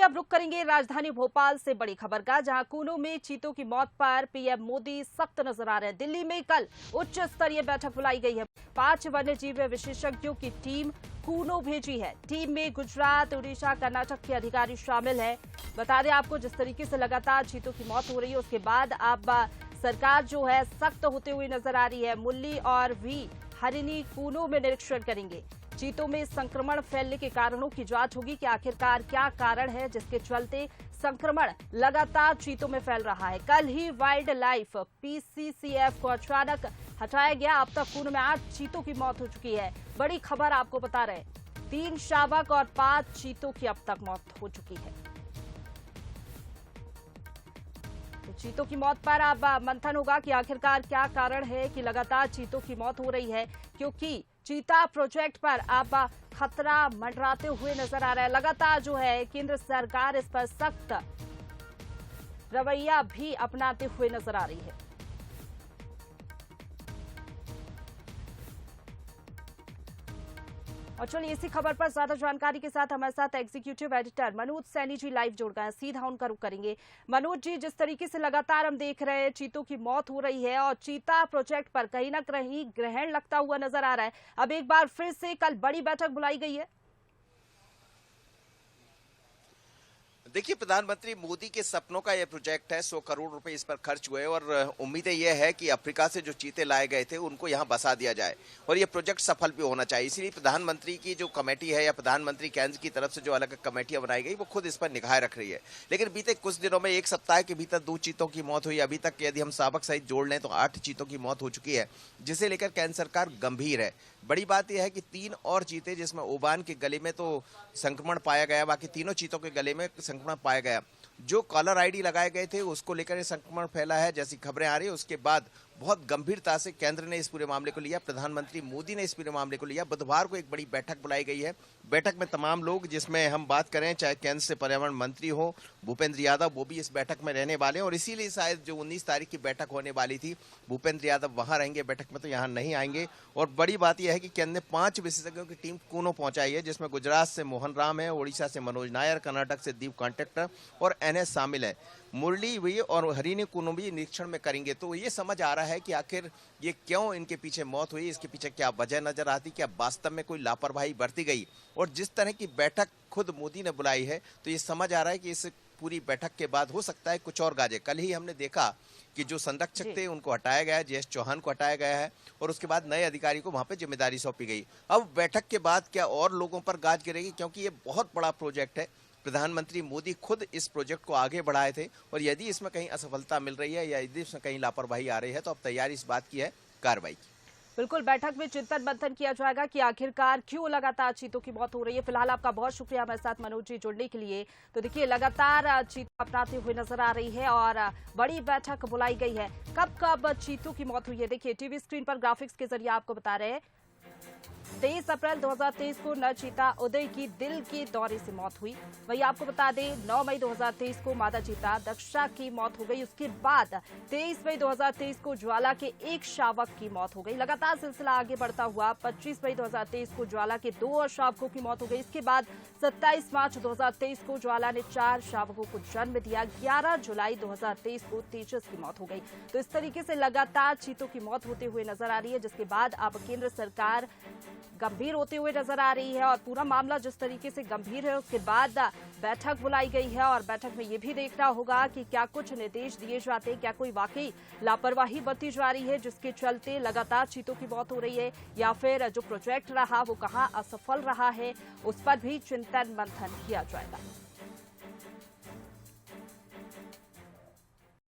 अब रुख करेंगे राजधानी भोपाल से बड़ी खबर का, जहां कूनो में चीतों की मौत पर पीएम मोदी सख्त नजर आ रहे हैं। दिल्ली में कल उच्च स्तरीय बैठक बुलाई गई है। 5 वन्यजीव विशेषज्ञों की टीम कूनो भेजी है। टीम में गुजरात, उड़ीसा, कर्नाटक के अधिकारी शामिल है। बता दें आपको, जिस तरीके से लगातार चीतों की मौत हो रही है, उसके बाद अब सरकार जो है सख्त होते हुए नजर आ रही है। मुरली और वी हरिनी कूनो में निरीक्षण करेंगे। चीतों में संक्रमण फैलने के कारणों की जांच होगी कि आखिरकार क्या कारण है जिसके चलते संक्रमण लगातार चीतों में फैल रहा है। कल ही वाइल्ड लाइफ पीसीसीएफ को अचानक हटाया गया। अब तक कूनो में 8 चीतों की मौत हो चुकी है। बड़ी खबर आपको बता रहे हैं, 3 शावक और 5 चीतों की अब तक मौत हो चुकी है। तो चीतों की मौत पर अब मंथन होगा कि आखिरकार क्या कारण है कि लगातार चीतों की मौत हो रही है, क्योंकि चीता प्रोजेक्ट पर अब खतरा मंडराते हुए नजर आ रहा है। लगातार जो है केंद्र सरकार इस पर सख्त रवैया भी अपनाते हुए नजर आ रही है। और चलिए इसी खबर पर ज्यादा जानकारी के साथ हमारे साथ executive editor Manoj Saini ji live जुड़ गए हैं। सीधा उनका रुख करेंगे। मनोज जी, जिस तरीके से लगातार हम देख रहे हैं चीतों की मौत हो रही है और चीता प्रोजेक्ट पर कहीं ना कहीं ग्रहण लगता हुआ नजर आ रहा है, अब एक बार फिर से कल बड़ी बैठक बुलाई गई है। देखिए, प्रधानमंत्री मोदी के सपनों का यह प्रोजेक्ट है। 100 करोड़ रुपए इस पर खर्च हुए और उम्मीदें यह है कि अफ्रीका से जो चीते लाए गए थे उनको यहां बसा दिया जाए और यह प्रोजेक्ट सफल भी होना चाहिए। इसलिए प्रधानमंत्री की जो कमेटी है या प्रधानमंत्री केंद्र की तरफ से जो अलग कमेटियां बनाई गई वो खुद इस पर निगाह रख रही है। लेकिन बीते कुछ दिनों में, 1 सप्ताह के भीतर 2 चीतों की मौत हुई। अभी तक यदि हम शावक सहित जोड़ लें तो 8 चीतों की मौत हो चुकी है, जिसे लेकर केंद्र सरकार गंभीर है। बड़ी बात यह है कि 3 और चीते, जिसमें ओबान के गले में तो संक्रमण पाया गया, बाकी तीनों चीतों के गले में संक्रमण पाया गया। जो कॉलर आईडी लगाए गए थे उसको लेकर ये संक्रमण फैला है, जैसी खबरें आ रही है। उसके बाद बहुत गंभीरता से केंद्र ने इस पूरे मामले को लिया, प्रधानमंत्री मोदी ने इस पूरे मामले को लिया। बुधवार को एक बड़ी बैठक बुलाई गई है। बैठक में तमाम लोग, जिसमें हम बात करें चाहे केंद्र से पर्यावरण मंत्री हो भूपेंद्र यादव, वो भी इस बैठक में रहने वाले हैं और इसीलिए शायद जो 19 तारीख की बैठक होने वाली थी, भूपेंद्र यादव वहां रहेंगे बैठक में, तो यहाँ नहीं आएंगे। और बड़ी बात यह है कि केंद्र ने 5 विशेषज्ञों की टीम कूनो पहुंचाई है, जिसमें गुजरात से मोहन राम है, उड़ीसा से मनोज नायर, कर्नाटक से दीप कॉन्ट्रैक्टर और एनएस शामिल है। मुरली भी और हरिनी कूनो भी निरीक्षण में करेंगे। तो ये समझ आ रहा है कि आखिर ये क्यों इनके पीछे मौत हुई, इसके पीछे क्या वजह नजर आती, क्या वास्तव में कोई लापरवाही बरती गई। और जिस तरह की बैठक खुद मोदी ने बुलाई है, तो ये समझ आ रहा है कि इस पूरी बैठक के बाद हो सकता है कुछ और गाजे। कल ही हमने देखा कि जो संरक्षक थे उनको हटाया गया है, जेएस चौहान को हटाया गया है और उसके बाद नए अधिकारी को वहां पे जिम्मेदारी सौंपी गई। अब बैठक के बाद क्या और लोगों पर गाज गिरेगी, क्योंकि ये बहुत बड़ा प्रोजेक्ट है। प्रधानमंत्री मोदी खुद इस प्रोजेक्ट को आगे बढ़ाए थे और यदि इसमें कहीं असफलता मिल रही है या यदि इसमें कहीं लापरवाही आ रही है, तो अब तैयारी इस बात की है कार्रवाई की। बिल्कुल, बैठक में चिंतन मंथन किया जाएगा कि आखिरकार क्यों लगातार चीतों की मौत हो रही है। फिलहाल आपका बहुत शुक्रिया हमारे साथ मनोज जी जुड़ने के लिए। तो देखिए, लगातार चीता अपनाते हुए नजर आ रही है और बड़ी बैठक बुलाई गई है। कब कब चीतों की मौत हुई है, देखिए टीवी स्क्रीन पर ग्राफिक्स के जरिए आपको बता रहे हैं। 23 अप्रैल 2023 को नर चीता उदय की दिल के दौरे से मौत हुई। वहीं आपको बता दें 9 मई 2023 को मादा चीता दक्षा की मौत हो गई। उसके बाद 23 मई 2023 को ज्वाला के 1 शावक की मौत हो गई। लगातार सिलसिला आगे बढ़ता हुआ 25 मई 2023 को ज्वाला के 2 और शावकों की मौत हो गई। इसके बाद 27 मार्च 2023 को ज्वाला ने 4 शावकों को जन्म दिया। 11 जुलाई 2023 को तेजस की मौत हो गई। तो इस तरीके से लगातार चीतों की मौत होते हुए नजर आ रही है, जिसके बाद अब केंद्र सरकार गंभीर होते हुए नजर आ रही है। और पूरा मामला जिस तरीके से गंभीर है, उसके बाद बैठक बुलाई गई है और बैठक में ये भी देखना होगा कि क्या कुछ निर्देश दिए जाते हैं, क्या कोई वाकई लापरवाही बरती जा रही है जिसके चलते लगातार चीतों की मौत हो रही है, या फिर जो प्रोजेक्ट रहा वो कहाँ असफल रहा है, उस पर भी चिंतन मंथन किया जाएगा।